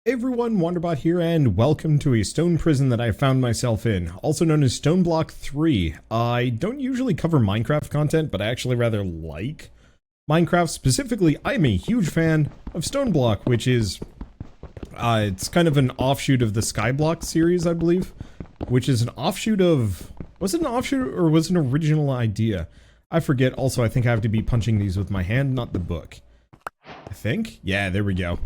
Hey everyone, Wanderbot here, and welcome to a stone prison that I found myself in, also known as Stoneblock 3. I don't usually cover Minecraft content, but I actually rather like Minecraft. Specifically, I'm a huge fan of Stoneblock, which is, it's kind of an offshoot of the Skyblock series, I believe, which is an offshoot of, was it an offshoot or was it an original idea? I forget. Also, I think I have to be punching these with my hand, not the book. I think? Yeah, there we go.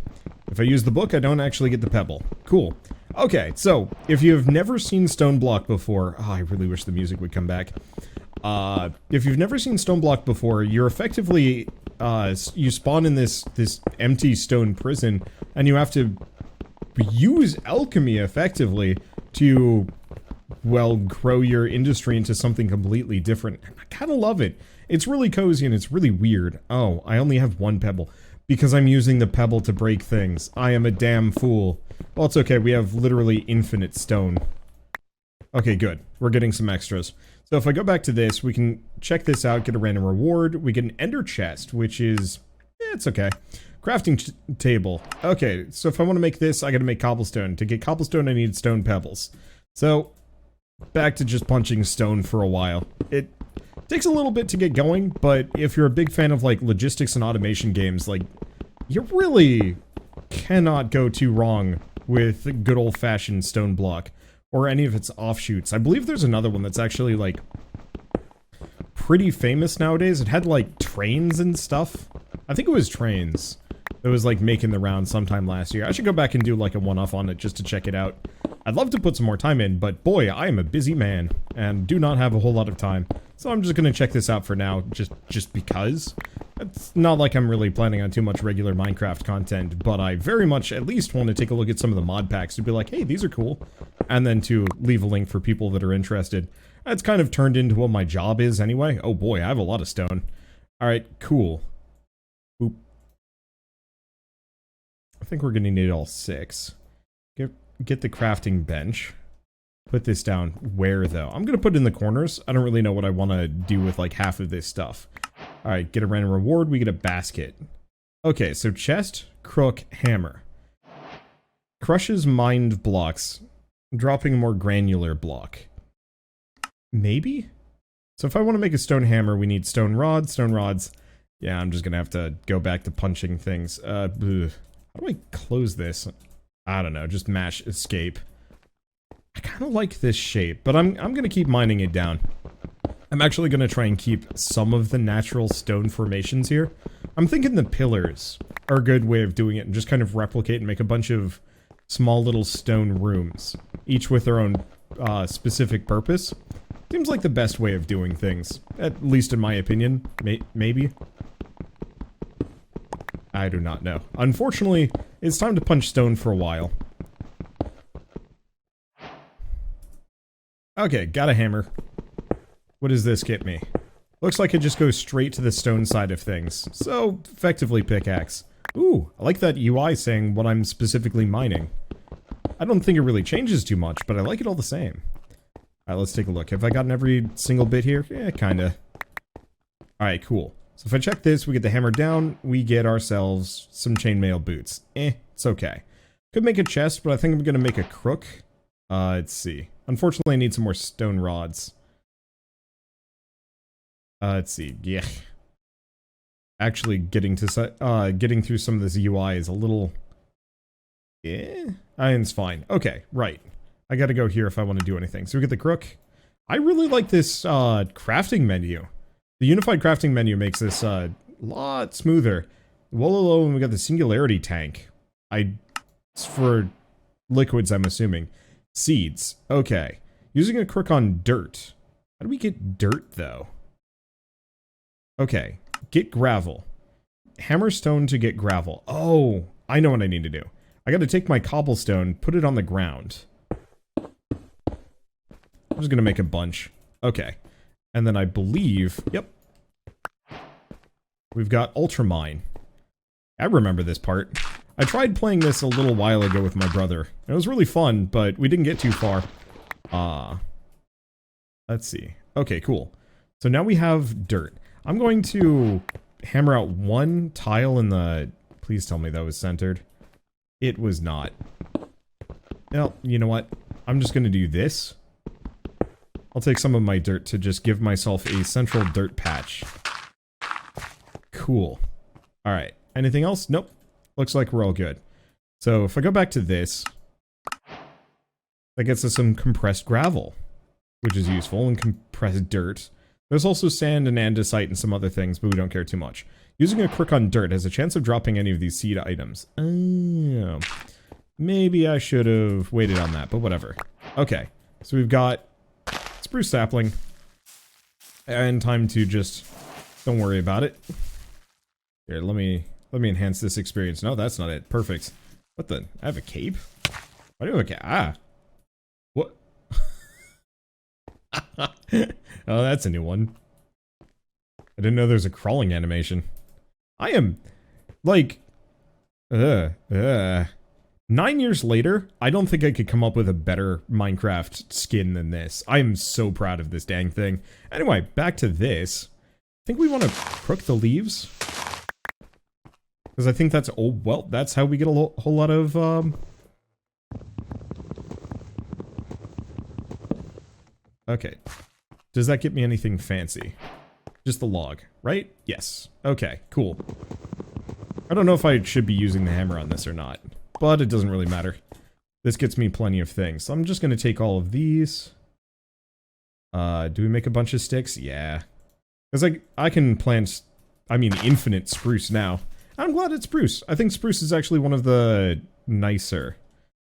If I use the book, I don't actually get the pebble. Cool. Okay, so, if you've never seen Stoneblock before... Oh, I really wish the music would come back. If you've never seen Stoneblock before, you're effectively... you spawn in this empty stone prison, and you have to use alchemy, effectively, to, well, grow your industry into something completely different. I kinda love it. It's really cozy and it's really weird. Oh, I only have one pebble. Because I'm using the pebble to break things. I am a damn fool. Well, it's okay, we have literally infinite stone. Okay, good. We're getting some extras. So if I go back to this, we can check this out, get a random reward. We get an ender chest, which is... it's okay. Crafting table. Okay, so if I want to make this, I gotta make cobblestone. To get cobblestone, I need stone pebbles. So, back to just punching stone for a while. It takes a little bit to get going, but if you're a big fan of, like, logistics and automation games, like, you really cannot go too wrong with good old-fashioned Stoneblock, or any of its offshoots. I believe there's another one that's actually, like, pretty famous nowadays. It had, like, trains and stuff. I think it was trains. It was, like, making the round sometime last year. I should go back and do, like, a one-off on it just to check it out. I'd love to put some more time in, but boy, I am a busy man, and do not have a whole lot of time. So I'm just gonna check this out for now, just because. It's not like I'm really planning on too much regular Minecraft content, but I very much at least want to take a look at some of the mod packs to be like, hey, these are cool. And then to leave a link for people that are interested. That's kind of turned into what my job is anyway. Oh boy, I have a lot of stone. Alright, cool. Boop. I think we're gonna need all 6. Get the crafting bench. Put this down. Where, though? I'm gonna put it in the corners. I don't really know what I want to do with, like, half of this stuff. Alright, get a random reward. We get a basket. Okay, so chest, crook, hammer. Crushes mined blocks. Dropping a more granular block. Maybe? So if I want to make a stone hammer, we need stone rods. Stone rods. Yeah, I'm just gonna have to go back to punching things. How do I close this? I don't know, just mash escape. I kind of like this shape, but I'm gonna keep mining it down. I'm actually gonna try and keep some of the natural stone formations here. I'm thinking the pillars are a good way of doing it and just kind of replicate and make a bunch of small little stone rooms, each with their own specific purpose. Seems like the best way of doing things, at least in my opinion. Maybe? I do not know. Unfortunately, it's time to punch stone for a while. Okay, got a hammer. What does this get me? Looks like it just goes straight to the stone side of things. So, effectively pickaxe. Ooh, I like that UI saying what I'm specifically mining. I don't think it really changes too much, but I like it all the same. Alright, let's take a look. Have I gotten every single bit here? Yeah, kinda. Alright, cool. So if I check this, we get the hammer down, we get ourselves some chainmail boots. It's okay. Could make a chest, but I think I'm gonna make a crook. Let's see. Unfortunately, I need some more stone rods. Let's see. Yeah. Actually, getting through some of this UI is a little... yeah? It's fine. Okay, right. I gotta go here if I want to do anything. So we get the crook. I really like this, crafting menu. The unified crafting menu makes this a lot smoother. Whoa, and we got the singularity tank. It's for liquids, I'm assuming. Seeds. Okay. Using a crook on dirt. How do we get dirt, though? Okay. Get gravel. Hammer stone to get gravel. Oh, I know what I need to do. I gotta take my cobblestone, put it on the ground. I'm just gonna make a bunch. Okay. And then I believe, yep, we've got Ultramine. I remember this part. I tried playing this a little while ago with my brother. It was really fun, but we didn't get too far. Let's see. Okay, cool. So now we have dirt. I'm going to hammer out one tile in the... please tell me that was centered. It was not. Well, you know what? I'm just gonna do this. I'll take some of my dirt to just give myself a central dirt patch. Cool. Alright. Anything else? Nope. Looks like we're all good. So if I go back to this, that gets us some compressed gravel, which is useful, and compressed dirt. There's also sand and andesite and some other things, but we don't care too much. Using a crook on dirt has a chance of dropping any of these seed items. Oh. Maybe I should have waited on that, but whatever. Okay, so we've got spruce sapling. And time to just... don't worry about it. Here, let me enhance this experience. No, that's not it. Perfect. What the? I have a cape? Why do I have a cape? Ah. What? Oh, that's a new one. I didn't know there's a crawling animation. I am, like... 9 years later, I don't think I could come up with a better Minecraft skin than this. I am so proud of this dang thing. Anyway, back to this. I think we want to crook the leaves. Because I think that's, oh, well, that's how we get a whole lot of, okay. Does that get me anything fancy? Just the log, right? Yes. Okay, cool. I don't know if I should be using the hammer on this or not, but it doesn't really matter. This gets me plenty of things. So I'm just going to take all of these. Do we make a bunch of sticks? Yeah. Because I can plant, I mean, infinite spruce now. I'm glad it's spruce. I think spruce is actually one of the nicer.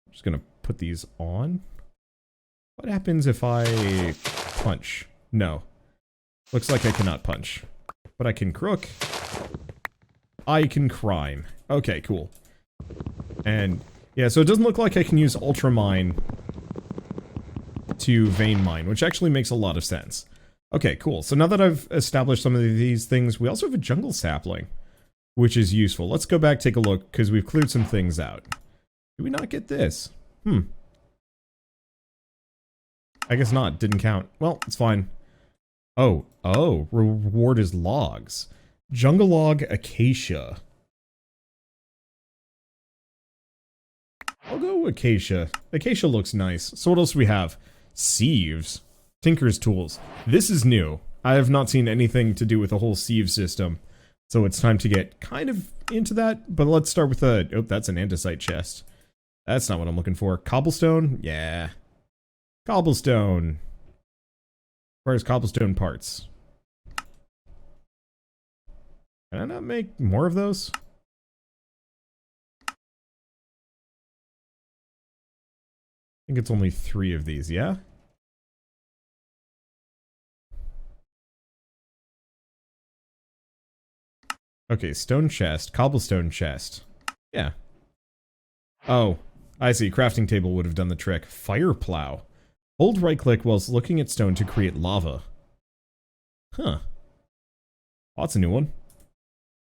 I'm just going to put these on. What happens if I punch? No. Looks like I cannot punch. But I can crook. I can crime. Okay, cool. And, yeah, so it doesn't look like I can use ultramine to vein mine, which actually makes a lot of sense. Okay, cool. So now that I've established some of these things, we also have a jungle sapling, which is useful. Let's go back, take a look, because we've cleared some things out. Did we not get this? I guess not. Didn't count. Well, it's fine. Oh, reward is logs. Jungle log acacia. I'll go acacia. Acacia looks nice. So what else do we have? Sieves. Tinker's tools. This is new. I have not seen anything to do with the whole sieve system. So it's time to get kind of into that. But let's start with a... oh, that's an andesite chest. That's not what I'm looking for. Cobblestone? Yeah. Cobblestone. Where's cobblestone parts? Can I not make more of those? I think it's only 3 of these, yeah? Okay, stone chest, cobblestone chest. Yeah. Oh, I see. Crafting table would have done the trick. Fire plow. Hold right click whilst looking at stone to create lava. Huh. Oh, that's a new one.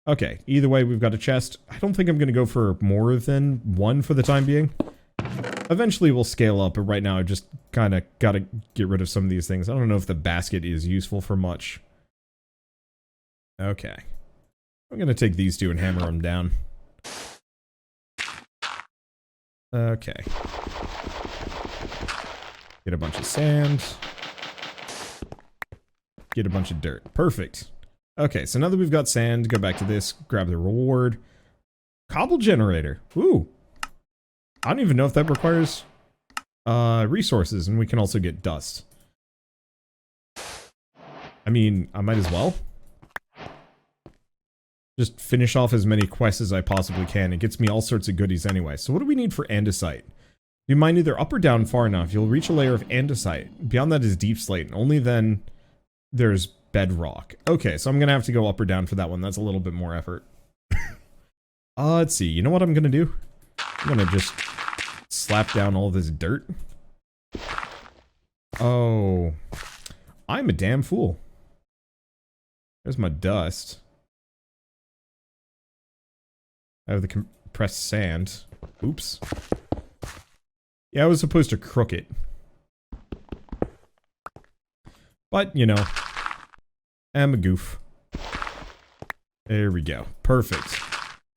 Okay, either way, we've got a chest. I don't think I'm going to go for more than 1 for the time being. Eventually we'll scale up, but right now I just kind of got to get rid of some of these things. I don't know if the basket is useful for much. Okay. I'm going to take these 2 and hammer them down. Okay. Get a bunch of sand. Get a bunch of dirt. Perfect. Okay, so now that we've got sand, go back to this, grab the reward. Cobble generator. Ooh. I don't even know if that requires resources, and we can also get dust. I mean, I might as well. Just finish off as many quests as I possibly can. It gets me all sorts of goodies anyway. So what do we need for andesite? You mine either up or down far enough, you'll reach a layer of andesite. Beyond that is deep slate, and only then there's bedrock. Okay, so I'm gonna have to go up or down for that one. That's a little bit more effort. Let's see. You know what I'm gonna do? I'm gonna just slap down all this dirt. Oh. I'm a damn fool. There's my dust. I have the compressed sand. Oops. Yeah, I was supposed to crook it. But, you know, I'm a goof. There we go. Perfect.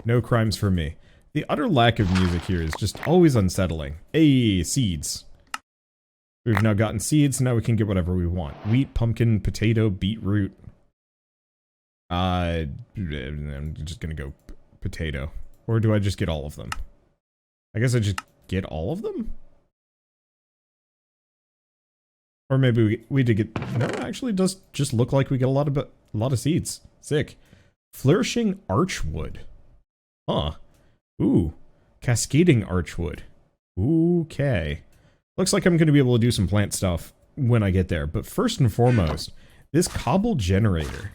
No crimes for me. The utter lack of music here is just always unsettling. Hey, seeds. We've now gotten seeds, now we can get whatever we want. Wheat, pumpkin, potato, beetroot. I'm just gonna go potato. Or do I just get all of them? I guess I just get all of them? Or maybe we did get... No, it actually does just look like we get a lot of seeds. Sick. Flourishing archwood. Huh. Ooh. Cascading archwood. Okay. Looks like I'm going to be able to do some plant stuff when I get there. But first and foremost, this cobble generator.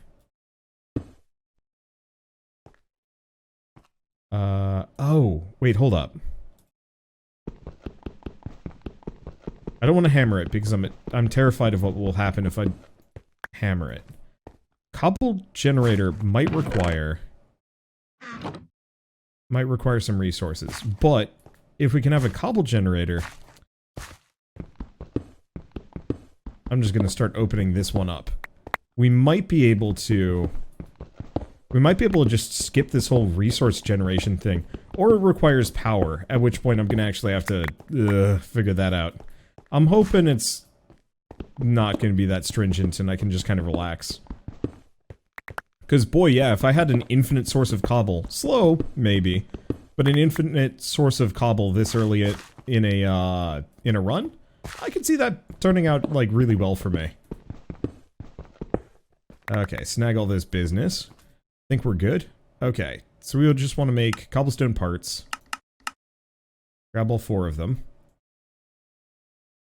Oh. Wait, hold up. I don't want to hammer it because I'm terrified of what will happen if I hammer it. Cobble generator might require some resources, but if we can have a cobble generator, I'm just going to start opening this one up. We might be able to just skip this whole resource generation thing, or it requires power, at which point I'm going to actually have to figure that out. I'm hoping it's not going to be that stringent and I can just kind of relax. Because boy, yeah, if I had an infinite source of cobble, slow, maybe, but an infinite source of cobble this early in a run, I could see that turning out, like, really well for me. Okay, snag all this business. Think we're good? Okay, so we'll just want to make cobblestone parts. Grab all 4 of them.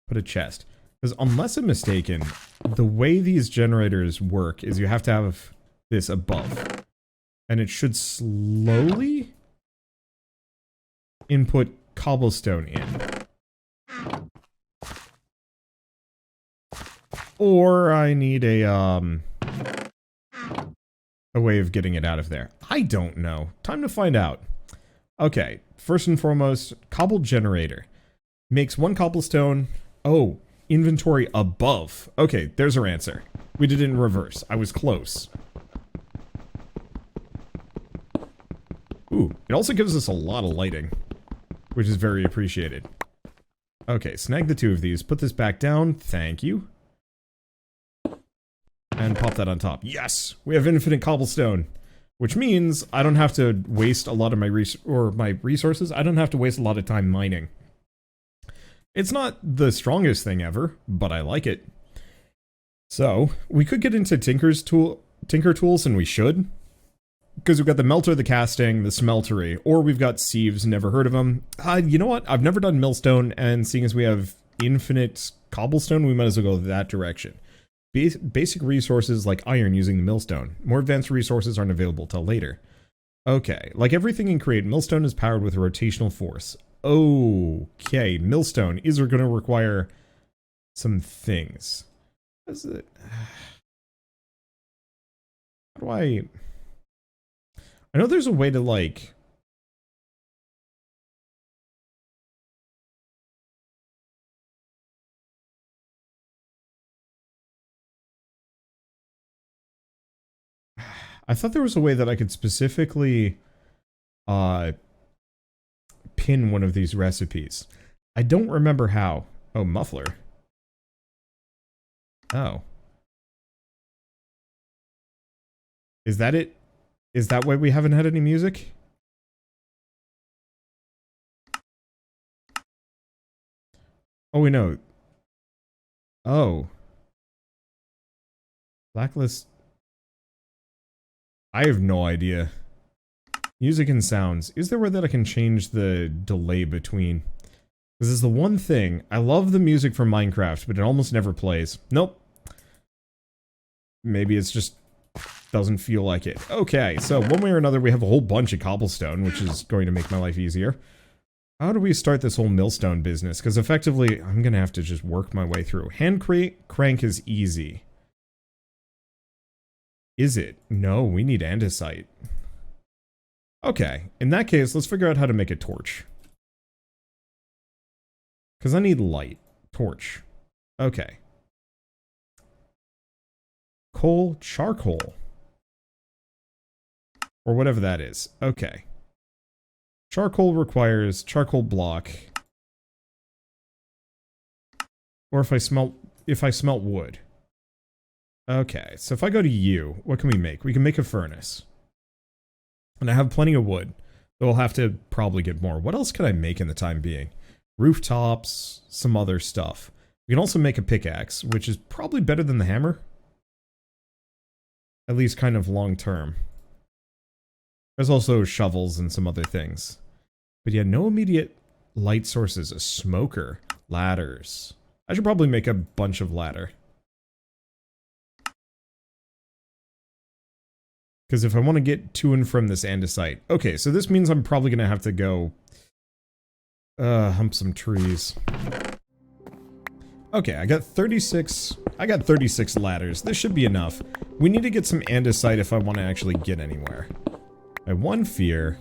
Put a chest. Because unless I'm mistaken, the way these generators work is you have to have this above. And it should slowly input cobblestone in. Or I need a way of getting it out of there. I don't know. Time to find out. Okay, first and foremost, cobble generator. Makes 1 cobblestone. Oh, inventory above. Okay, there's our answer. We did it in reverse. I was close. Ooh, it also gives us a lot of lighting, which is very appreciated. Okay, snag the 2 of these. Put this back down. Thank you. And pop that on top. Yes! We have infinite cobblestone. Which means I don't have to waste a lot of my resources. I don't have to waste a lot of time mining. It's not the strongest thing ever, but I like it. So, we could get into tinker tools, and we should. Because we've got the melter, the casting, the smeltery, or we've got sieves, never heard of them. You know what? I've never done millstone, and seeing as we have infinite cobblestone, we might as well go that direction. Basic resources like iron using the millstone. More advanced resources aren't available till later. Okay, like everything in Create, millstone is powered with a rotational force. Okay, millstone is going to require some things. What is it? How do I know there's a way to, like... I thought there was a way that I could specifically pin one of these recipes. I don't remember how. Oh, muffler. Oh. Is that it? Is that why we haven't had any music? Oh, we know. Oh. Blacklist. I have no idea. Music and sounds. Is there a way that I can change the delay between? This is the one thing. I love the music from Minecraft, but it almost never plays. Nope. Maybe it's just doesn't feel like it. Okay, so one way or another, we have a whole bunch of cobblestone, which is going to make my life easier. How do we start this whole millstone business? Because effectively, I'm going to have to just work my way through. Hand crank is easy. Is it? No, we need andesite. Okay, in that case, let's figure out how to make a torch. Because I need light. Torch. Okay. Coal, charcoal. Or whatever that is. Okay. Charcoal requires charcoal block. Or if I smelt wood. Okay, so if I go to you, what can we make? We can make a furnace. And I have plenty of wood. So we'll have to probably get more. What else can I make in the time being? Rooftops, some other stuff. We can also make a pickaxe, which is probably better than the hammer. At least kind of long term. There's also shovels and some other things. But yeah, no immediate light sources. A smoker. Ladders. I should probably make a bunch of ladder. Because if I want to get to and from this andesite... Okay, so this means I'm probably going to have to go... hump some trees. Okay, I got 36 ladders. This should be enough. We need to get some andesite if I want to actually get anywhere. My one fear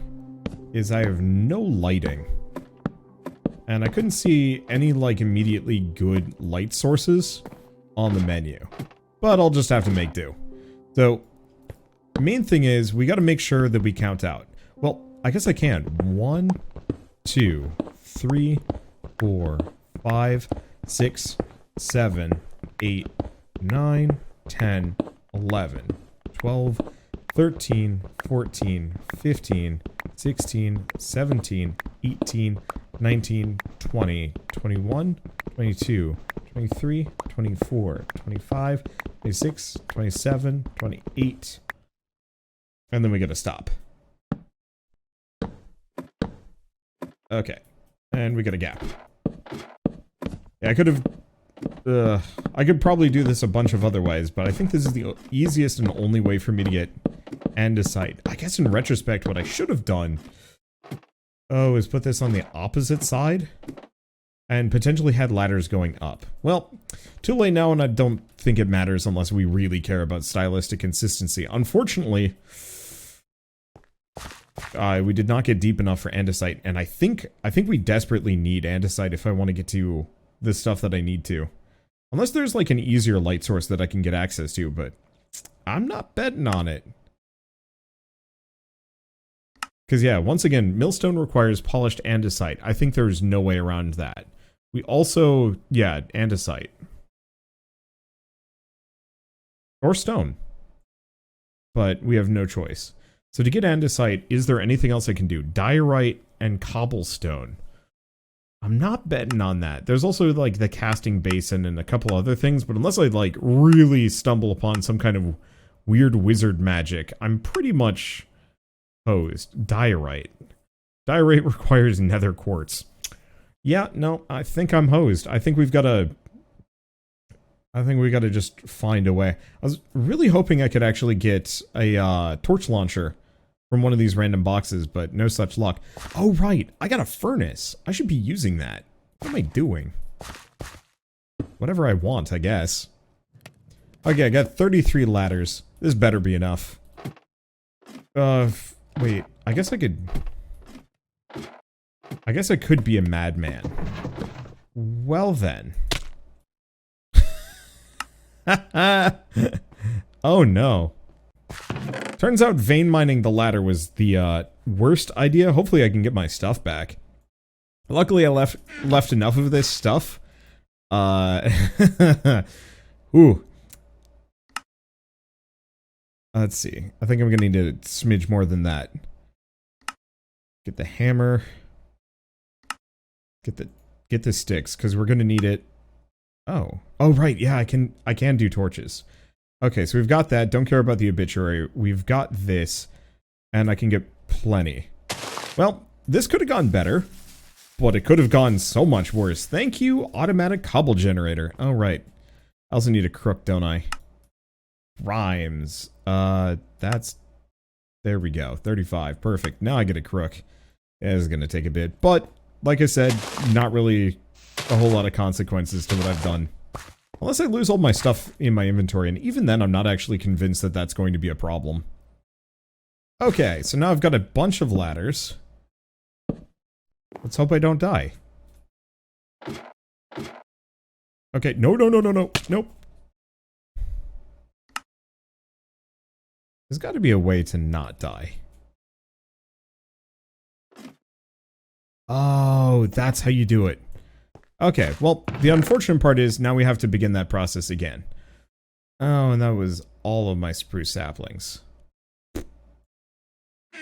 is I have no lighting. And I couldn't see any, like, immediately good light sources on the menu. But I'll just have to make do. So, the main thing is, we gotta make sure that we count out. Well, I guess I can. 1, 2, 3, 4, 5, 6, 7, 8, 9, 10, 11, 12, 13, 14, 15, 16, 17, 18, 19, 20, 21, 22, 23, 24, 25, 26, 27, 28. And then we gotta stop. Okay. And we got a gap. Yeah, I could probably do this a bunch of other ways, but I think this is the easiest and only way for me to get andesite. I guess in retrospect, what I should have done, is put this on the opposite side, and potentially had ladders going up. Well, too late now, and I don't think it matters unless we really care about stylistic consistency. Unfortunately, we did not get deep enough for andesite, and I think we desperately need andesite if I want to get to the stuff that I need to. Unless there's like an easier light source that I can get access to, but I'm not betting on it. Because yeah, once again, millstone requires polished andesite. I think there's no way around that. We also, yeah, andesite. Or stone. But we have no choice. So to get andesite, is there anything else I can do? Diorite and cobblestone. I'm not betting on that. There's also like the casting basin and a couple other things, but unless I like really stumble upon some kind of weird wizard magic, I'm pretty much hosed. Diorite. Diorite requires nether quartz. Yeah, no, I think I'm hosed. I think we gotta just find a way. I was really hoping I could actually get a torch launcher from one of these random boxes, but no such luck. Oh, right. I got a furnace. I should be using that. What am I doing? Whatever I want, I guess. Okay, I got 33 ladders. This better be enough. Wait. I guess I could be a madman. Well then. Oh no. Turns out vein mining the ladder was the worst idea. Hopefully I can get my stuff back. Luckily I left enough of this stuff. Ooh. Let's see. I think I'm gonna need a smidge more than that. Get the hammer. Get the sticks, because we're gonna need it. Oh right, yeah, I can do torches. Okay, so we've got that. Don't care about the obituary. We've got this, and I can get plenty. Well, this could have gone better, but it could have gone so much worse. Thank you, automatic cobble generator. Oh right. I also need a crook, don't I? Rhymes. That's... There we go. 35. Perfect. Now I get a crook. Yeah, this is gonna take a bit, but like I said, not really a whole lot of consequences to what I've done. Unless I lose all my stuff in my inventory, and even then I'm not actually convinced that that's going to be a problem. Okay, so now I've got a bunch of ladders. Let's hope I don't die. Okay, no. Nope. There's got to be a way to not die. Oh, that's how you do it. Okay, well, the unfortunate part is now we have to begin that process again. Oh, and that was all of my spruce saplings.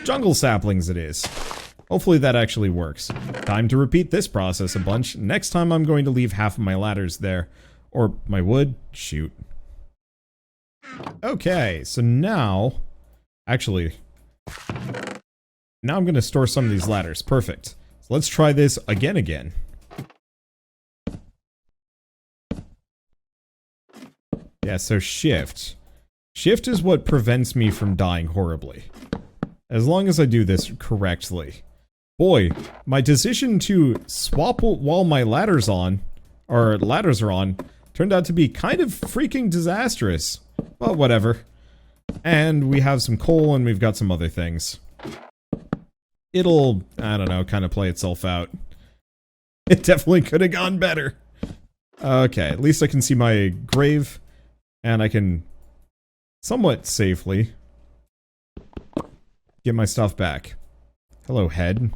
Jungle saplings it is. Hopefully that actually works. Time to repeat this process a bunch. Next time I'm going to leave half of my ladders there. Or my wood. Shoot. Okay, so now... Actually... Now I'm going to store some of these ladders. Perfect. So let's try this again. Yeah, so shift. Shift is what prevents me from dying horribly. As long as I do this correctly. Boy, my decision to swap while my ladders are on, turned out to be kind of freaking disastrous. But whatever. And we have some coal and we've got some other things. It'll, I don't know, kind of play itself out. It definitely could have gone better. Okay, at least I can see my grave. And I can somewhat safely get my stuff back. Hello, head.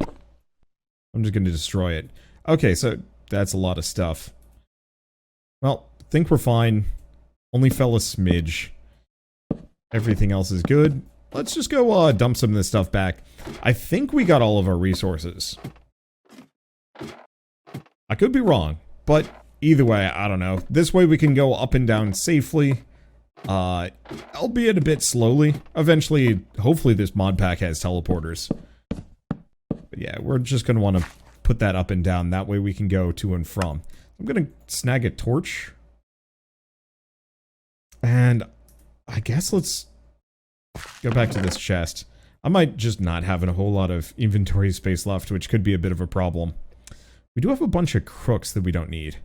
I'm just going to destroy it. Okay, so that's a lot of stuff. Well, think we're fine. Only fell a smidge. Everything else is good. Let's just go dump some of this stuff back. I think we got all of our resources. I could be wrong, but either way, I don't know. This way we can go up and down safely. Albeit a bit slowly. Eventually, hopefully this mod pack has teleporters. But yeah, we're just going to want to put that up and down. That way we can go to and from. I'm going to snag a torch. And I guess let's go back to this chest. I might just not have a whole lot of inventory space left, which could be a bit of a problem. We do have a bunch of crooks that we don't need.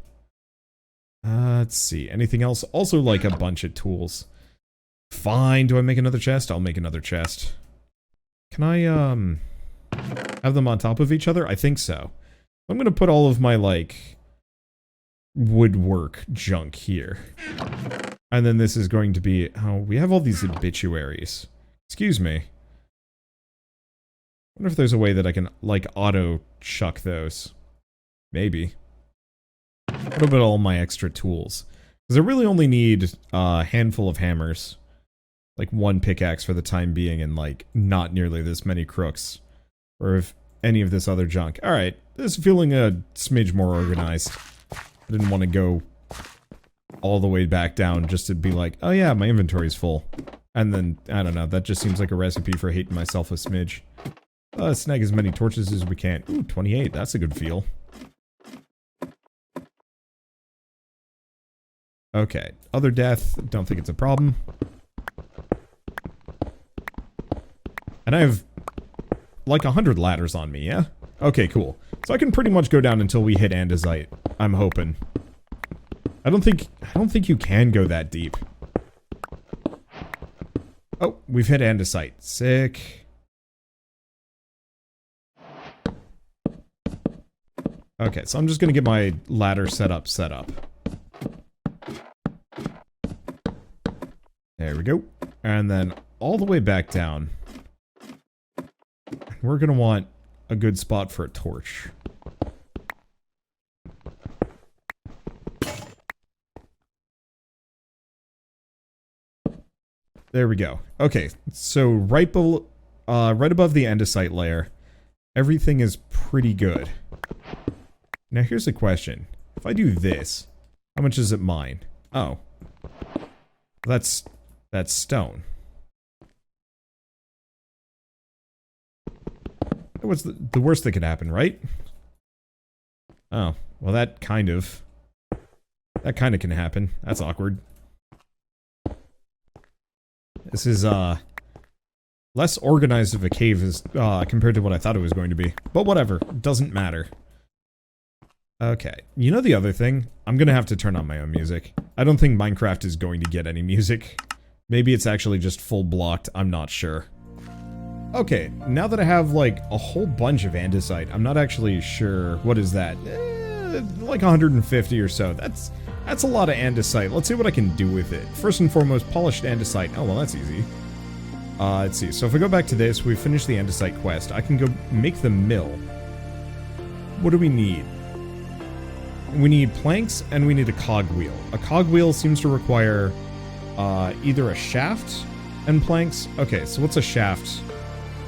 Let's see. Anything else? Also, like, a bunch of tools. Fine. Do I make another chest? I'll make another chest. Can I, have them on top of each other? I think so. I'm gonna put all of my, like, woodwork junk here. And then this is going to be... Oh, we have all these obituaries. Excuse me. I wonder if there's a way that I can, like, auto-chuck those. Maybe. What about all my extra tools? Because I really only need a handful of hammers. Like one pickaxe for the time being and like not nearly this many crooks. Or if any of this other junk. Alright, this is feeling a smidge more organized. I didn't want to go all the way back down just to be like, oh yeah, my inventory's full. And then, I don't know, that just seems like a recipe for hating myself a smidge. Snag as many torches as we can. Ooh, 28, that's a good feel. Okay, other death, don't think it's a problem. And I have, like, 100 ladders on me, yeah? Okay, cool. So I can pretty much go down until we hit andesite, I'm hoping. I don't think you can go that deep. Oh, we've hit andesite. Sick. Okay, so I'm just gonna get my ladder set up. There we go. And then all the way back down. We're gonna want a good spot for a torch. There we go. Okay, so right above the andesite layer, everything is pretty good. Now here's a question. If I do this, how much is it mine? Oh. That's stone. What's the worst that could happen, right? Oh, well that kind of can happen. That's awkward. This is, less organized of a cave as, compared to what I thought it was going to be. But whatever, it doesn't matter. Okay, you know the other thing? I'm gonna have to turn on my own music. I don't think Minecraft is going to get any music. Maybe it's actually just full blocked, I'm not sure. Okay, now that I have, like, a whole bunch of andesite, I'm not actually sure, what is that? Like 150 or so. That's a lot of andesite. Let's see what I can do with it. First and foremost, polished andesite. Oh, well, that's easy. Let's see. So if I go back to this, we finished the andesite quest. I can go make the mill. what do we need? We need planks and we need a cogwheel. A cogwheel seems to require either a shaft and planks. Okay, so what's a shaft?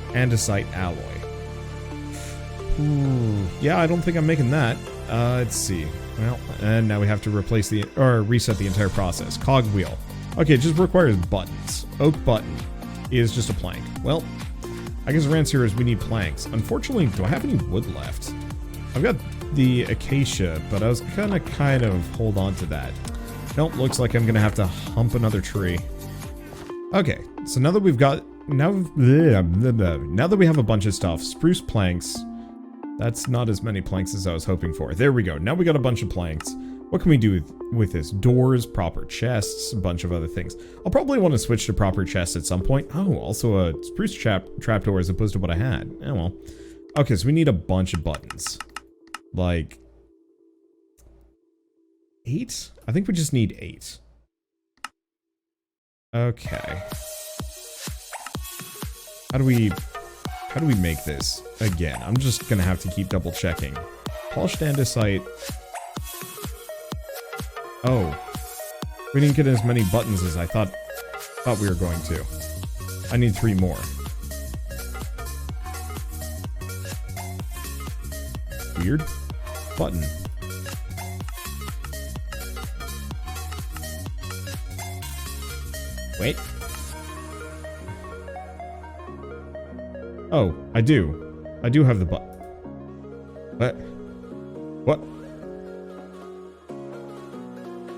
Andesite alloy. Yeah, I don't think I'm making that. Let's see. Well, and now we have to replace reset the entire process. Cogwheel. Okay, it just requires buttons. Oak button is just a plank. Well, I guess the answer is we need planks. Unfortunately, do I have any wood left? I've got the acacia, but I was gonna kind of hold on to that. Nope, looks like I'm gonna have to hump another tree. Okay, so now that we've got now that we have a bunch of stuff, spruce planks. That's not as many planks as I was hoping for. There we go. Now we got a bunch of planks. What can we do with this? Doors, proper chests, a bunch of other things. I'll probably want to switch to proper chests at some point. Oh, also a spruce trapdoor as opposed to what I had. Oh well. Okay, so we need a bunch of buttons. Like 8? I think we just need 8. Okay. How do we make this? Again, I'm just gonna have to keep double checking. Polished andesite. Oh. We didn't get as many buttons as I thought we were going to. I need 3 more. Weird. Button. Wait. Oh, I do. I do have the button. What? What?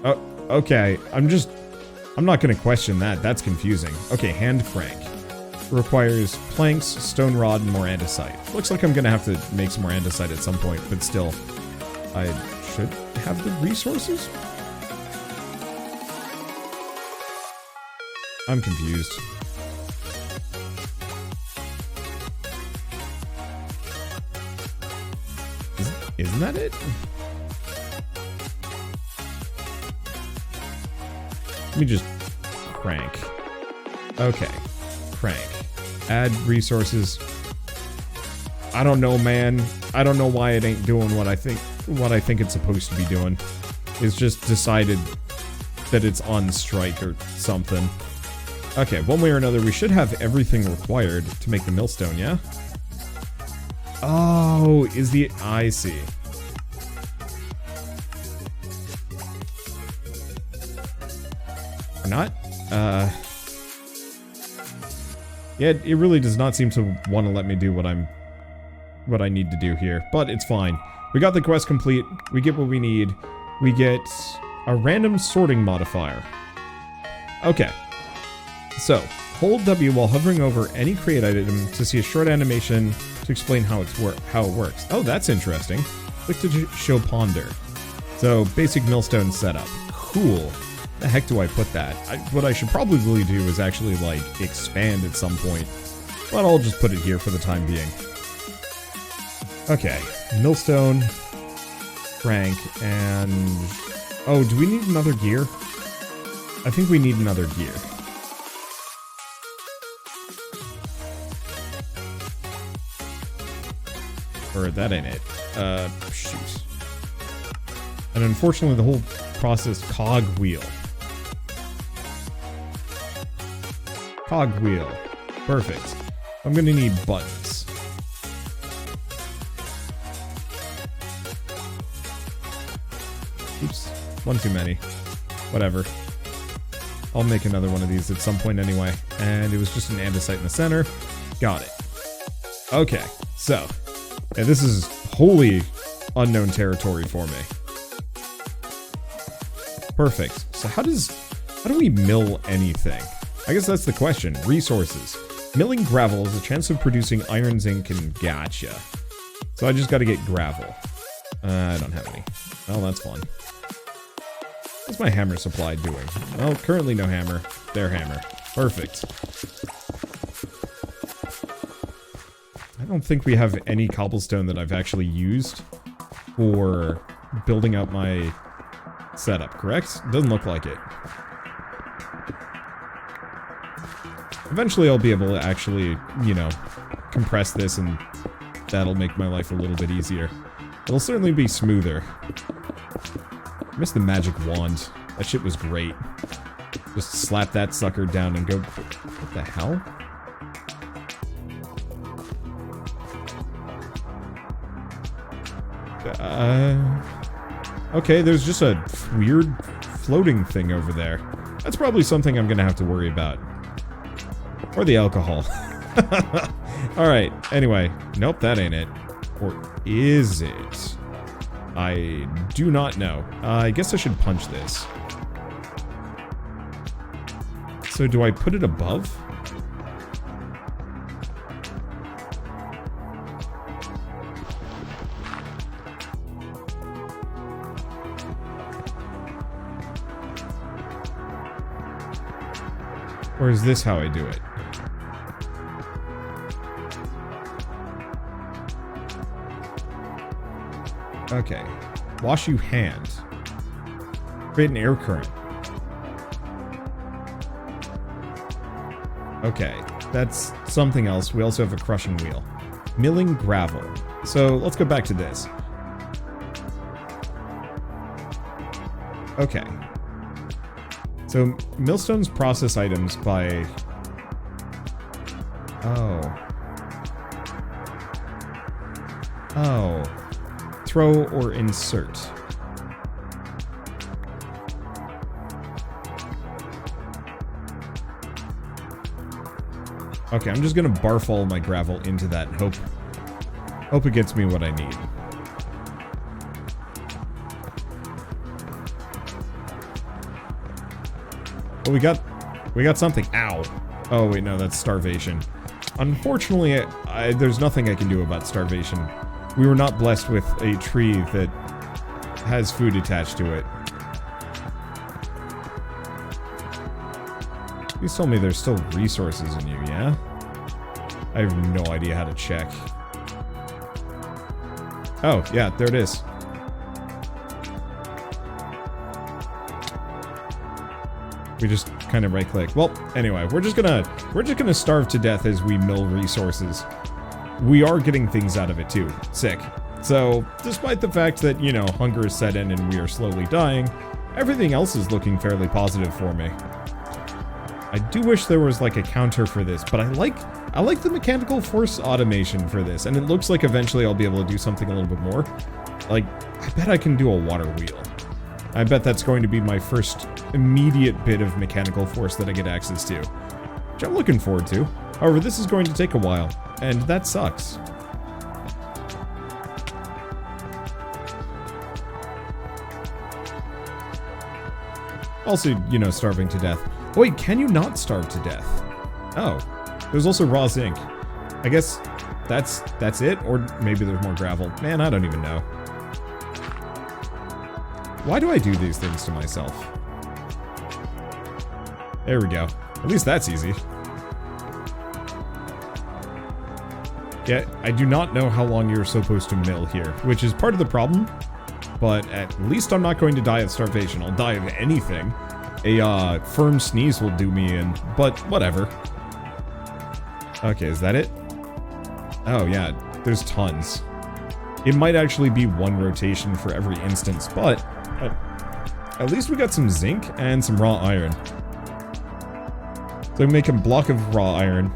Oh, okay. I'm not gonna question that. That's confusing. Okay, hand crank. Requires planks, stone rod, and more andesite. Looks like I'm gonna have to make some more andesite at some point, but still, I should have the resources? I'm confused. Isn't that it? Let me just crank. Okay. Crank. Add resources. I don't know, man. I don't know why it ain't doing what I think it's supposed to be doing. It's just decided that it's on strike or something. Okay, one way or another, we should have everything required to make the millstone, yeah? Oh, I see. Or not? Yeah, it really does not seem to want to let me do what I need to do here, but it's fine. We got the quest complete, we get what we need, we get a random sorting modifier. Okay. So, hold W while hovering over any crate item to see a short animation to explain how it works. Oh, that's interesting. Click to show ponder. So, basic millstone setup. Cool. The heck do I put that? What I should probably do is actually, like, expand at some point. But I'll just put it here for the time being. Okay. Millstone. Crank. And... oh, do we need another gear? I think we need another gear. Or that ain't it. Shoot. And unfortunately the whole process... cogwheel. Cogwheel. Perfect. I'm gonna need buttons. Oops. One too many. Whatever. I'll make another one of these at some point anyway. And it was just an andesite in the center. Got it. Okay. So. Yeah, this is wholly unknown territory for me. Perfect. So how do we mill anything? I guess that's the question. Resources. Milling gravel is a chance of producing iron, zinc, and gotcha. So I just gotta get gravel. I don't have any. Oh, that's fun. What's my hammer supply doing? Well, currently no hammer. Their hammer. Perfect. I don't think we have any cobblestone that I've actually used for building up my setup, correct? Doesn't look like it. Eventually I'll be able to actually, you know, compress this and that'll make my life a little bit easier. It'll certainly be smoother. I missed the magic wand. That shit was great. Just slap that sucker down and go... What the hell? Okay, there's just a weird floating thing over there. That's probably something I'm gonna have to worry about. Or the alcohol. Alright, anyway. Nope, that ain't it. Or is it? I do not know. I guess I should punch this. So do I put it above? Or is this how I do it? Okay. Wash you hand. Create an air current. Okay. That's something else. We also have a crushing wheel. Milling gravel. So let's go back to this. Okay. So, millstones process items by... Oh. Throw or insert. Okay, I'm just gonna barf all my gravel into that and hope it gets me what I need. Well, we got something. Ow. Oh, wait, no, that's starvation. Unfortunately, there's nothing I can do about starvation. We were not blessed with a tree that has food attached to it. Please tell me there's still resources in you, yeah? I have no idea how to check. Oh, yeah, there it is. We just kind of right-click. Well, anyway, we're just gonna starve to death as we mill resources. We are getting things out of it too. Sick. So, despite the fact that, you know, hunger is set in and we are slowly dying, everything else is looking fairly positive for me. I do wish there was like a counter for this, but I like the mechanical force automation for this, and it looks like eventually I'll be able to do something a little bit more. Like, I bet I can do a water wheel. I bet that's going to be my first immediate bit of mechanical force that I get access to, which I'm looking forward to. However, this is going to take a while, and that sucks. Also, you know, starving to death. Oh, wait, can you not starve to death? Oh, there's also raw zinc. I guess that's it, or maybe there's more gravel. Man, I don't even know. Why do I do these things to myself? There we go. At least that's easy. Yeah, I do not know how long you're supposed to mill here, which is part of the problem, but at least I'm not going to die of starvation. I'll die of anything. A firm sneeze will do me in, but whatever. Okay, is that it? Oh yeah, there's tons. It might actually be one rotation for every instance, but at least we got some zinc and some raw iron. So we make a block of raw iron,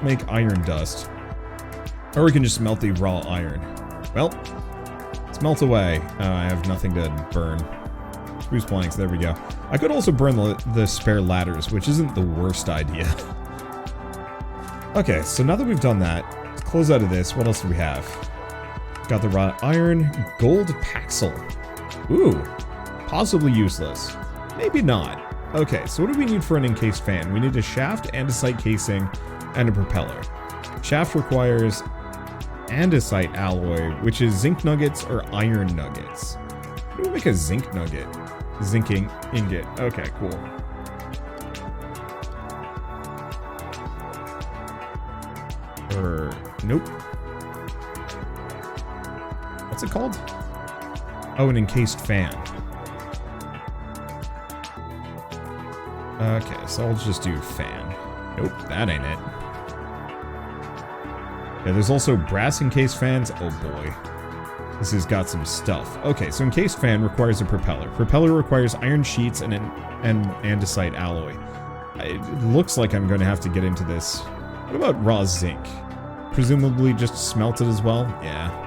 make iron dust. Or we can just melt the raw iron. Well, let's melt away. I have nothing to burn. Spruce planks, there we go. I could also burn the spare ladders, which isn't the worst idea. Okay, so now that we've done that, let's close out of this. What else do we have? Got the raw iron, gold paxel. Ooh, possibly useless. Maybe not. Okay, so what do we need for an encased fan? We need a shaft, andesite casing, and a propeller. Shaft requires andesite alloy, which is zinc nuggets or iron nuggets. How do we make a zinc nugget? Zinking ingot. Okay, cool. Nope. What's it called? Oh, an encased fan. Okay, so I'll just do fan. Nope, that ain't it. Yeah, there's also brass encased fans. Oh boy. This has got some stuff. Okay, so encased fan requires a propeller. Propeller requires iron sheets and andesite alloy. It looks like I'm going to have to get into this. What about raw zinc? Presumably just smelt it as well? Yeah.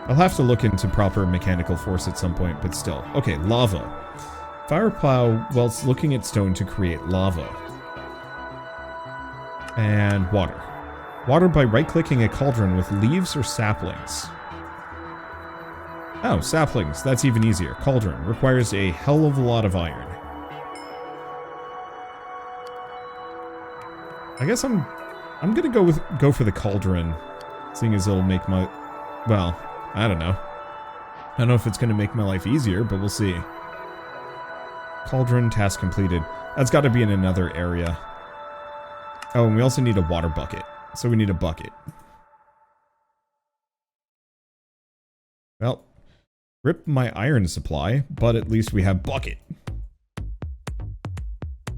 I'll have to look into proper mechanical force at some point, but still. Okay, lava. Fire plow whilst looking at stone to create lava. And water. Water by right-clicking a cauldron with leaves or saplings. Oh, saplings. That's even easier. Cauldron. Requires a hell of a lot of iron. I guess I'm gonna go for the cauldron, seeing as it'll make my... Well, I don't know. I don't know if it's gonna make my life easier, but we'll see. Cauldron, task completed. That's gotta be in another area. Oh, and we also need a water bucket. So we need a bucket. Well, rip my iron supply, but at least we have bucket.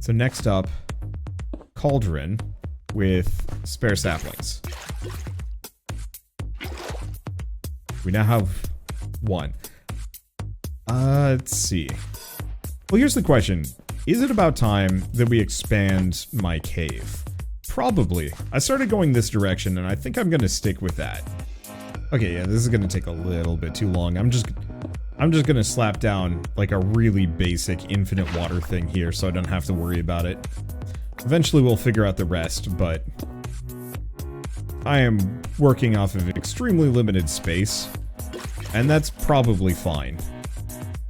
So next up, cauldron with spare saplings. We now have one. Let's see. Well, here's the question. Is it about time that we expand my cave? Probably. I started going this direction, and I think I'm gonna stick with that. Okay, yeah, this is gonna take a little bit too long. I'm just gonna slap down like a really basic infinite water thing here, so I don't have to worry about it. Eventually, we'll figure out the rest, but I am working off of extremely limited space, and that's probably fine.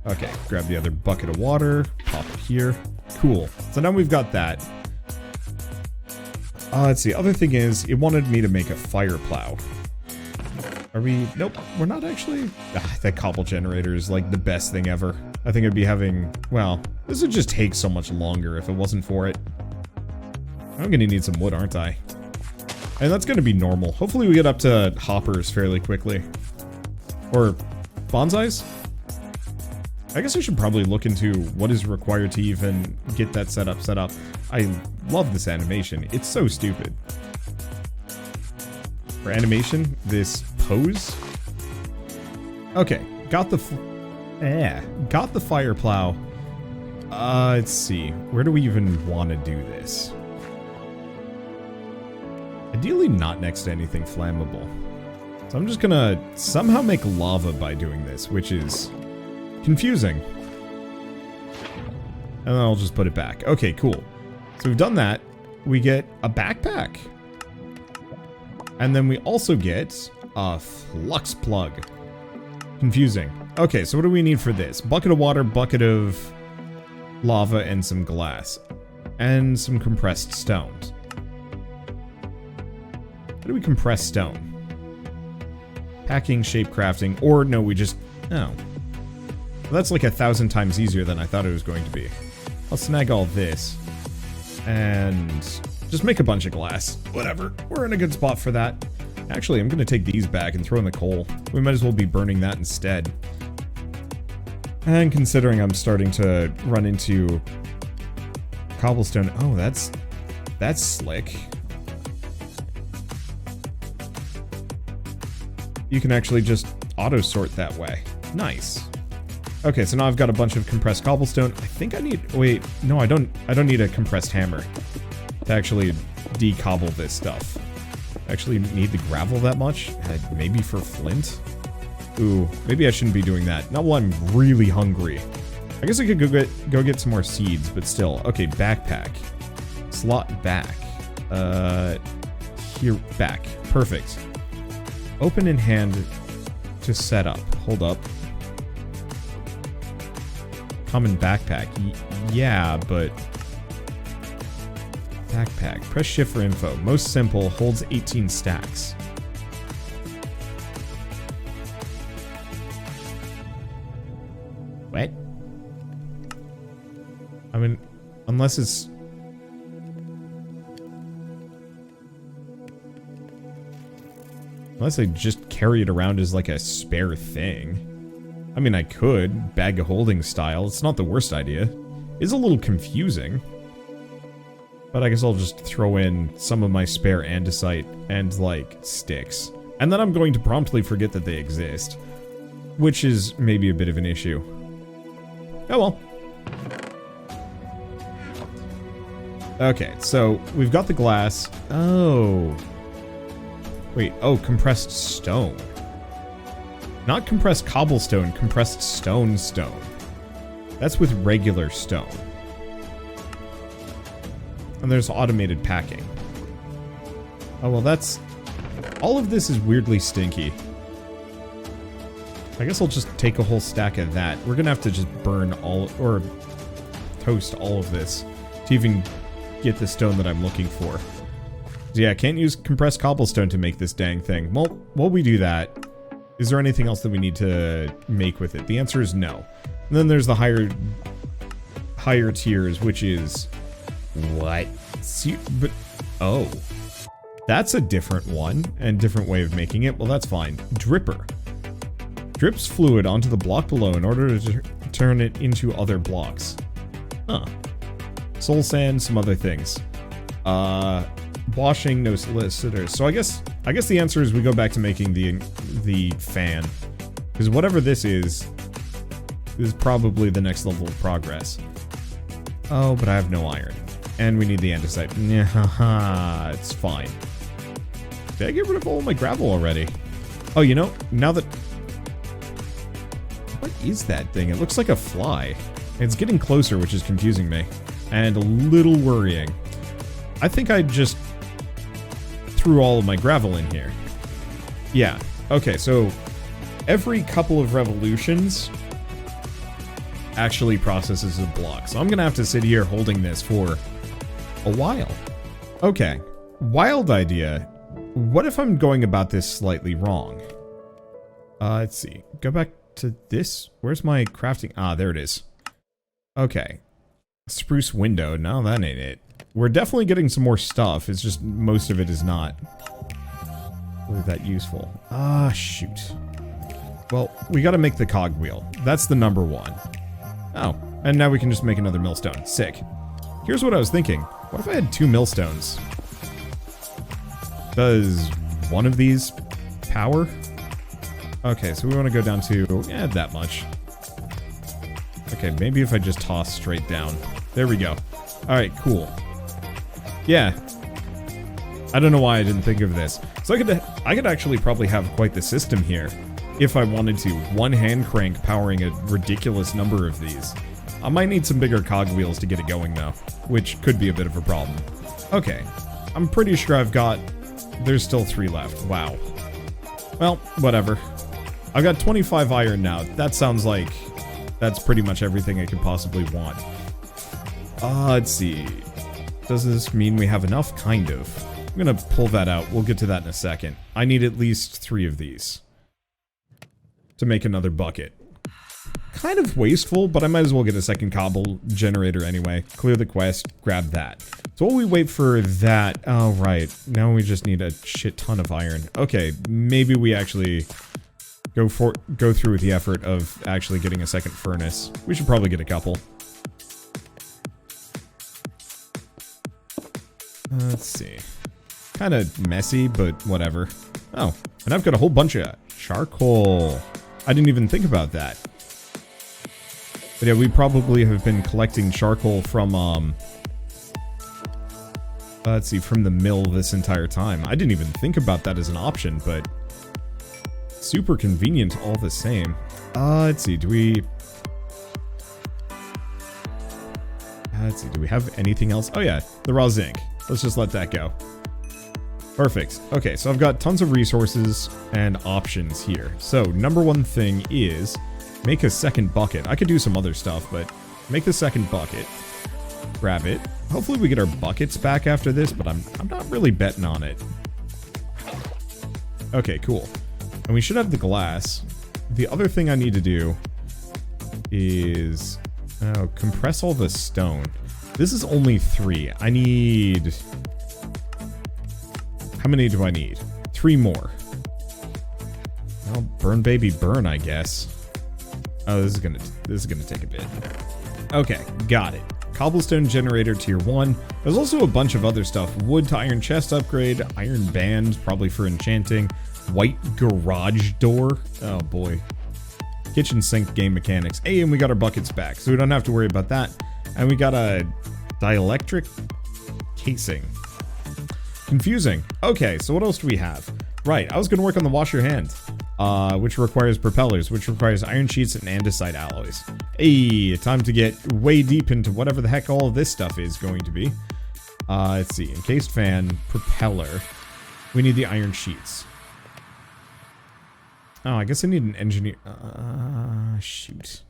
Okay, grab the other bucket of water, pop it here. Cool. So now we've got that. Let's see, other thing is, it wanted me to make a fire plow. Are we... Nope, we're not actually... that cobble generator is like the best thing ever. I think I'd be having... Well, this would just take so much longer if it wasn't for it. I'm gonna need some wood, aren't I? And that's gonna be normal. Hopefully we get up to hoppers fairly quickly. Or bonsais? I guess I should probably look into what is required to even get that set up. I love this animation. It's so stupid. For animation, this pose. Okay, got the fire plow. Let's see. Where do we even want to do this? Ideally not next to anything flammable. So I'm just gonna somehow make lava by doing this, which is confusing. And then I'll just put it back. Okay, cool. So we've done that. We get a backpack. And then we also get a flux plug. Confusing. Okay, so what do we need for this? Bucket of water, bucket of lava, and some glass. And some compressed stones. How do we compress stone? Packing, shape crafting, or no, we just... Oh. Well, that's like 1,000 times easier than I thought it was going to be. I'll snag all this. And just make a bunch of glass. Whatever. We're in a good spot for that. Actually, I'm going to take these back and throw in the coal. We might as well be burning that instead. And considering I'm starting to run into cobblestone... Oh, that's slick. You can actually just auto-sort that way. Nice. Okay, so now I've got a bunch of compressed cobblestone. I think I need... Wait, no, I don't need a compressed hammer to actually decobble this stuff. Actually need the gravel that much? Maybe for flint? Ooh, maybe I shouldn't be doing that. Not while I'm really hungry. I guess I could go get some more seeds, but still. Okay, backpack. Slot back. Here, back. Perfect. Open in hand to set up. Hold up. Common backpack. Yeah, but... Backpack. Press shift for info. Most simple. Holds 18 stacks. What? I mean, unless it's... Unless I just carry it around as like a spare thing. I mean, I could. Bag of holding style. It's not the worst idea. It's a little confusing. But I guess I'll just throw in some of my spare andesite and, like, sticks. And then I'm going to promptly forget that they exist. Which is maybe a bit of an issue. Oh well. Okay, so we've got the glass. Oh. Wait, oh, compressed stone. Not compressed cobblestone, compressed stone. That's with regular stone. And there's automated packing. Oh, well, that's... all of this is weirdly stinky. I guess I'll just take a whole stack of that. We're gonna have to just burn all... or toast all of this to even get the stone that I'm looking for. So yeah, I can't use compressed cobblestone to make this dang thing. Well, while we do that, is there anything else that we need to make with it? The answer is no. And then there's the higher tiers, which is... what? See, but... oh. That's a different one, and different way of making it. Well, that's fine. Dripper. Drips fluid onto the block below in order to turn it into other blocks. Huh. Soul sand, some other things. Washing, no solicitors. So I guess the answer is we go back to making the fan. Because whatever this is probably the next level of progress. Oh, but I have no iron. And we need the andesite. Haha, it's fine. Did I get rid of all my gravel already? Oh, you know, now that... what is that thing? It looks like a fly. It's getting closer, which is confusing me. And a little worrying. I think I just threw all of my gravel in here. Yeah. Okay, so every couple of revolutions actually processes a block. So I'm gonna have to sit here holding this for a while. Okay. Wild idea. What if I'm going about this slightly wrong? Let's see. Go back to this. Where's my crafting? Ah, there it is. Okay. Spruce window. No, that ain't it. We're definitely getting some more stuff. It's just most of it is not really that useful. Ah, shoot. Well, we gotta make the cogwheel. That's the number one. Oh, and now we can just make another millstone. Sick. Here's what I was thinking. What if I had 2 millstones? Does one of these power? Okay, so we want to go down to, that much. Okay, maybe if I just toss straight down. There we go. Alright, cool. Yeah. I don't know why I didn't think of this. So I could actually probably have quite the system here. If I wanted to. One hand crank powering a ridiculous number of these. I might need some bigger cogwheels to get it going though. Which could be a bit of a problem. Okay. I'm pretty sure I've got... there's still 3 left. Wow. Well, whatever. I've got 25 iron now. That sounds like that's pretty much everything I could possibly want. Let's see. Does this mean we have enough? Kind of. I'm gonna pull that out. We'll get to that in a second. I need at least 3 of these to make another bucket. Kind of wasteful, but I might as well get a second cobble generator anyway. Clear the quest, grab that. So while we wait for that... oh, right. Now we just need a shit ton of iron. Okay, maybe we actually go through with the effort of actually getting a second furnace. We should probably get a couple. Let's see. Kind of messy, but whatever. Oh, and I've got a whole bunch of charcoal. I didn't even think about that. But yeah, we probably have been collecting charcoal from, let's see, from the mill this entire time. I didn't even think about that as an option, but super convenient all the same. Let's see, do we have anything else? Oh yeah, the raw zinc. Let's just let that go. Perfect. Okay, so I've got tons of resources and options here. So, number one thing is make a second bucket. I could do some other stuff, but make the second bucket. Grab it. Hopefully we get our buckets back after this, but I'm not really betting on it. Okay, cool. And we should have the glass. The other thing I need to do is compress all the stone. This is only 3. I need... how many do I need? 3 more. Well, burn baby burn, I guess. Oh, this is gonna take a bit. Okay, got it. cobblestone generator tier 1. There's also a bunch of other stuff. Wood to iron chest upgrade, iron band, probably for enchanting, white garage door. Oh boy. Kitchen sink game mechanics. Hey, and we got our buckets back, so we don't have to worry about that. And we got a dielectric casing. Confusing. Okay, so what else do we have? Right, I was going to work on the wash your hand, which requires propellers, which requires iron sheets and andesite alloys. Hey, time to get way deep into whatever the heck all of this stuff is going to be. Let's see, encased fan, propeller. We need the iron sheets. Oh, I guess I need an engineer. Shoot.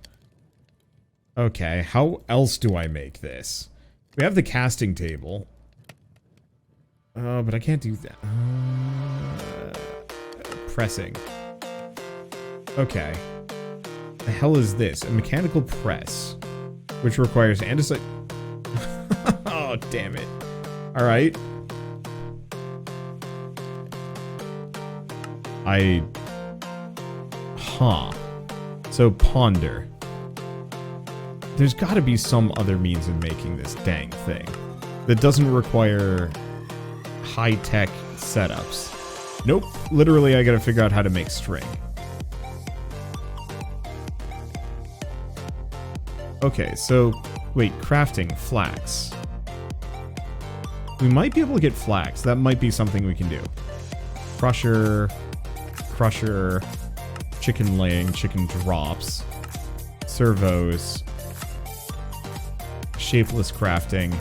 Okay, how else do I make this? We have the casting table. But I can't do that. Pressing. Okay. The hell is this? A mechanical press, which requires andesite. Oh, damn it. Alright. Huh. So, ponder. There's gotta be some other means of making this dang thing that doesn't require high-tech setups. Nope. Literally, I gotta figure out how to make string. Okay, so... Wait, crafting. Flax. We might be able to get flax. That might be something we can do. Crusher. Crusher. Chicken laying. Chicken drops. Servos. Shapeless crafting.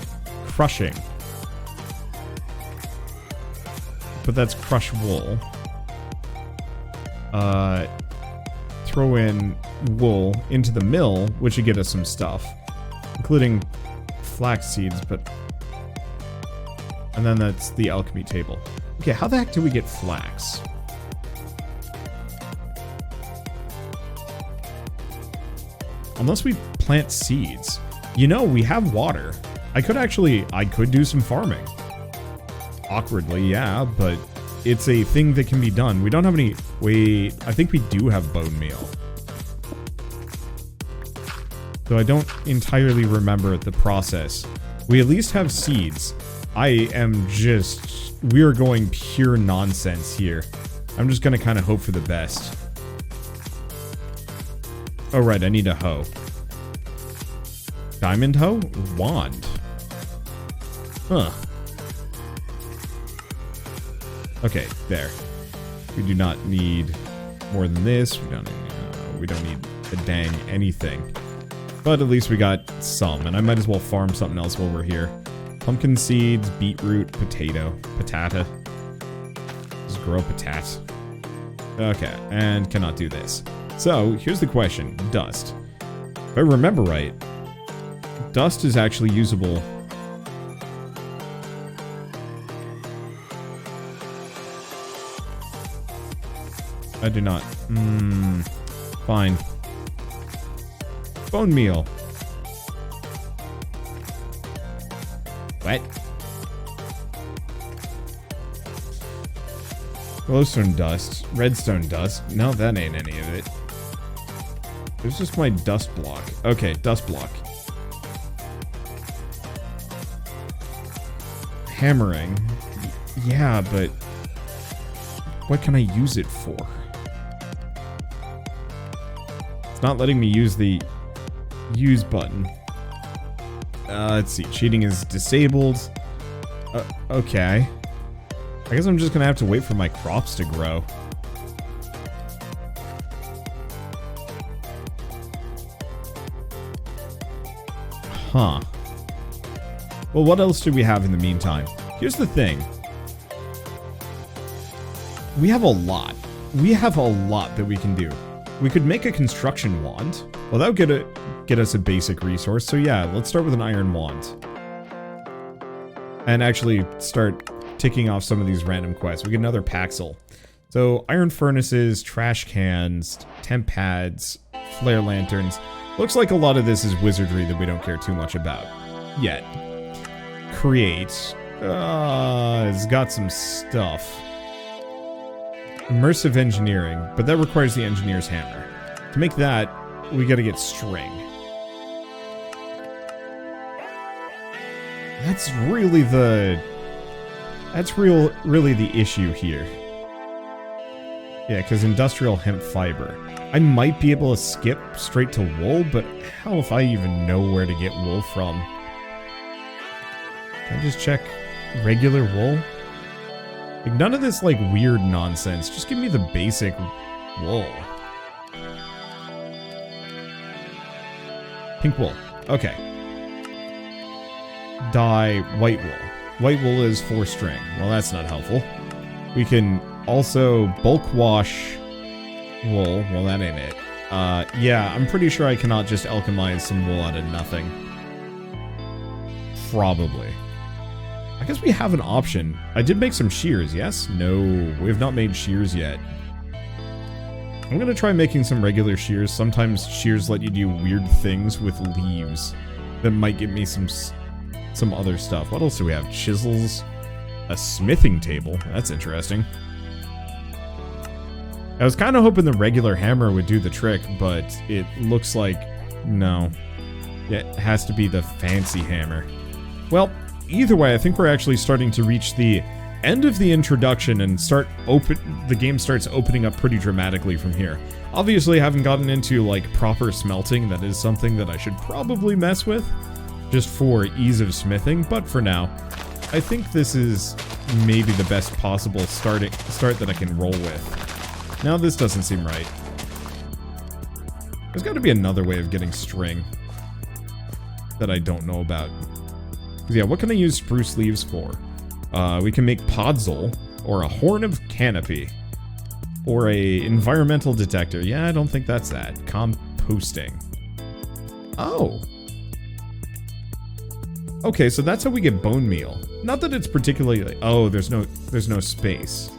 Crushing. But that's crush wool. Throw in wool into the mill, which would get us some stuff, including flax seeds, but... And then that's the alchemy table. Okay, how the heck do we get flax? Unless we plant seeds. You know, we have water. I could do some farming. Awkwardly, yeah, but it's a thing that can be done. We don't have any... Wait, I think we do have bone meal. Though I don't entirely remember the process. We at least have seeds. We are going pure nonsense here. I'm just gonna kind of hope for the best. Oh, right, I need a hoe. Diamond hoe? Wand. Huh. Okay, there. We do not need more than this. We don't need a dang anything. But at least we got some, and I might as well farm something else while we're here. Pumpkin seeds, beetroot, potato. Patata. Just grow potat. Okay, and cannot do this. So, here's the question. Dust. If I remember right, dust is actually usable... I do not. Fine. Bone meal. What? Glowstone dust. Redstone dust. No, that ain't any of it. There's just my dust block. Okay, dust block. Hammering. Yeah, but... what can I use it for? It's not letting me use the use button. Let's see. Cheating is disabled. Okay. I guess I'm just gonna have to wait for my crops to grow. Huh. Well, what else do we have in the meantime? Here's the thing. We have a lot. We have a lot that we can do. We could make a construction wand. Well, that would get us a basic resource. So yeah, let's start with an iron wand. And actually start ticking off some of these random quests. We get another Paxel. So iron furnaces, trash cans, temp pads, flare lanterns. Looks like a lot of this is wizardry that we don't care too much about yet. Create. It's got some stuff. Immersive engineering, but that requires the engineer's hammer. To make that, we gotta get string. That's really the... really the issue here. Yeah, because industrial hemp fiber. I might be able to skip straight to wool, but hell if I even know where to get wool from. Can I just check regular wool? Like, none of this, like, weird nonsense. Just give me the basic wool. Pink wool. Okay. Dye white wool. White wool is 4 string. Well, that's not helpful. We can also bulk wash wool. Well, that ain't it. Yeah, I'm pretty sure I cannot just alchemize some wool out of nothing. Probably. I guess we have an option. I did make some shears, yes? No, we have not made shears yet. I'm gonna try making some regular shears. Sometimes shears let you do weird things with leaves that might get me some other stuff. What else do we have? Chisels. A smithing table. That's interesting. I was kind of hoping the regular hammer would do the trick, but it looks like no. It has to be the fancy hammer. Well, either way, I think we're actually starting to reach the end of the introduction and the game starts opening up pretty dramatically from here. Obviously, I haven't gotten into like proper smelting. That is something that I should probably mess with just for ease of smithing, but for now, I think this is maybe the best possible start that I can roll with. Now this doesn't seem right. There's got to be another way of getting string that I don't know about. Yeah, what can I use spruce leaves for? We can make podzol, or a horn of canopy, or a environmental detector. Yeah, I don't think that's that. Composting. Oh. Okay, so that's how we get bone meal. Not that it's particularly... Oh, there's no space.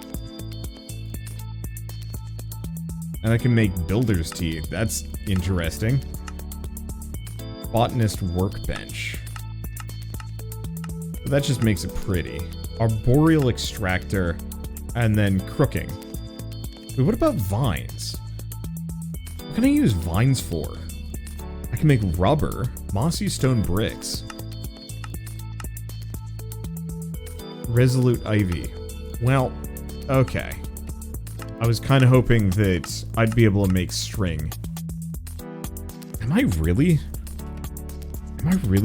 And I can make builder's tea. That's interesting. Botanist workbench. That just makes it pretty. Arboreal extractor, and then crooking. Wait, what about vines? What can I use vines for? I can make rubber, mossy stone bricks. Resolute ivy. Well, okay. I was kind of hoping that I'd be able to make string. Am I really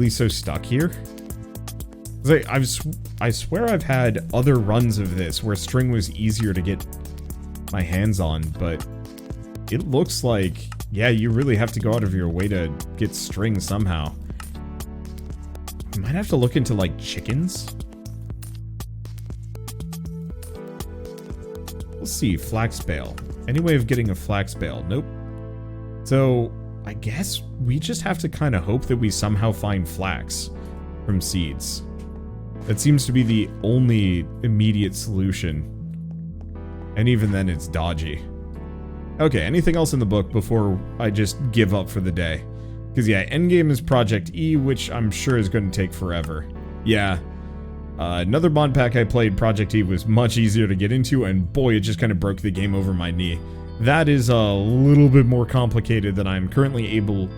so stuck here? I swear I've had other runs of this where string was easier to get my hands on, but it looks like, yeah, you really have to go out of your way to get string somehow. I might have to look into, like, chickens? Let's see, flax bale. Any way of getting a flax bale? Nope. So, I guess we just have to kind of hope that we somehow find flax from seeds. That seems to be the only immediate solution. And even then, it's dodgy. Okay, anything else in the book before I just give up for the day? Because, yeah, endgame is Project E, which I'm sure is going to take forever. Yeah. Another mod pack I played, Project E, was much easier to get into, and boy, it just kind of broke the game over my knee. That is a little bit more complicated than I'm currently able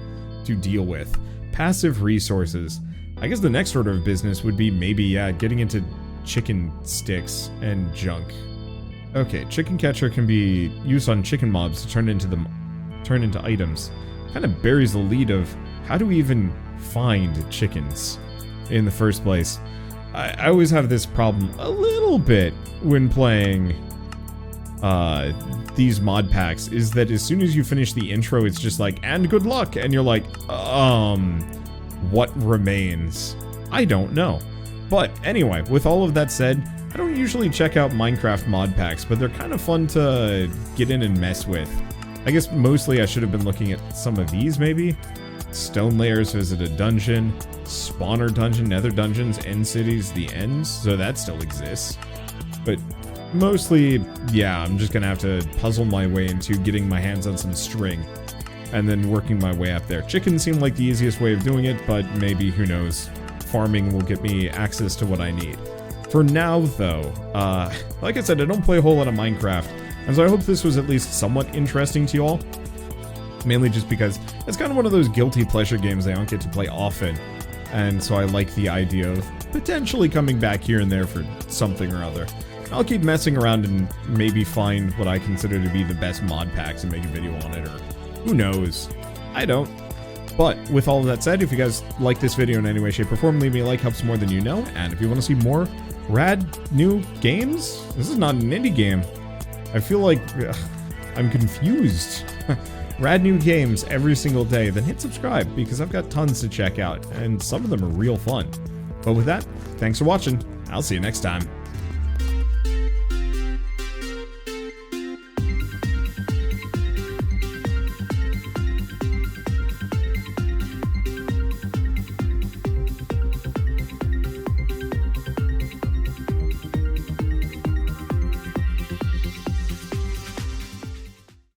to deal with. Passive resources. I guess the next order of business would be maybe, yeah, getting into chicken sticks and junk. Okay, chicken catcher can be used on chicken mobs to turn into items. Kind of buries the lead of how do we even find chickens in the first place. I always have this problem a little bit when playing these mod packs, is that as soon as you finish the intro, it's just like, and good luck, and you're like, what remains? I don't know. But anyway, with all of that said, I don't usually check out Minecraft mod packs, but they're kind of fun to get in and mess with. I guess mostly I should have been looking at some of these, maybe? Stone layers visit a dungeon, spawner dungeon, nether dungeons, end cities, the ends, so that still exists. But mostly, yeah, I'm just gonna have to puzzle my way into getting my hands on some string, and then working my way up there. Chickens seem like the easiest way of doing it, but maybe, who knows, farming will get me access to what I need. For now, though, like I said, I don't play a whole lot of Minecraft, and so I hope this was at least somewhat interesting to you all. Mainly just because it's kind of one of those guilty pleasure games I don't get to play often, and so I like the idea of potentially coming back here and there for something or other. I'll keep messing around and maybe find what I consider to be the best mod packs and make a video on it, or who knows. I don't. But with all of that said, if you guys like this video in any way, shape, or form, leave me a like, helps more than you know. And if you want to see more rad new games, this is not an indie game. I feel like I'm confused. Rad new games every single day, then hit subscribe because I've got tons to check out, and some of them are real fun. But with that, thanks for watching. I'll see you next time.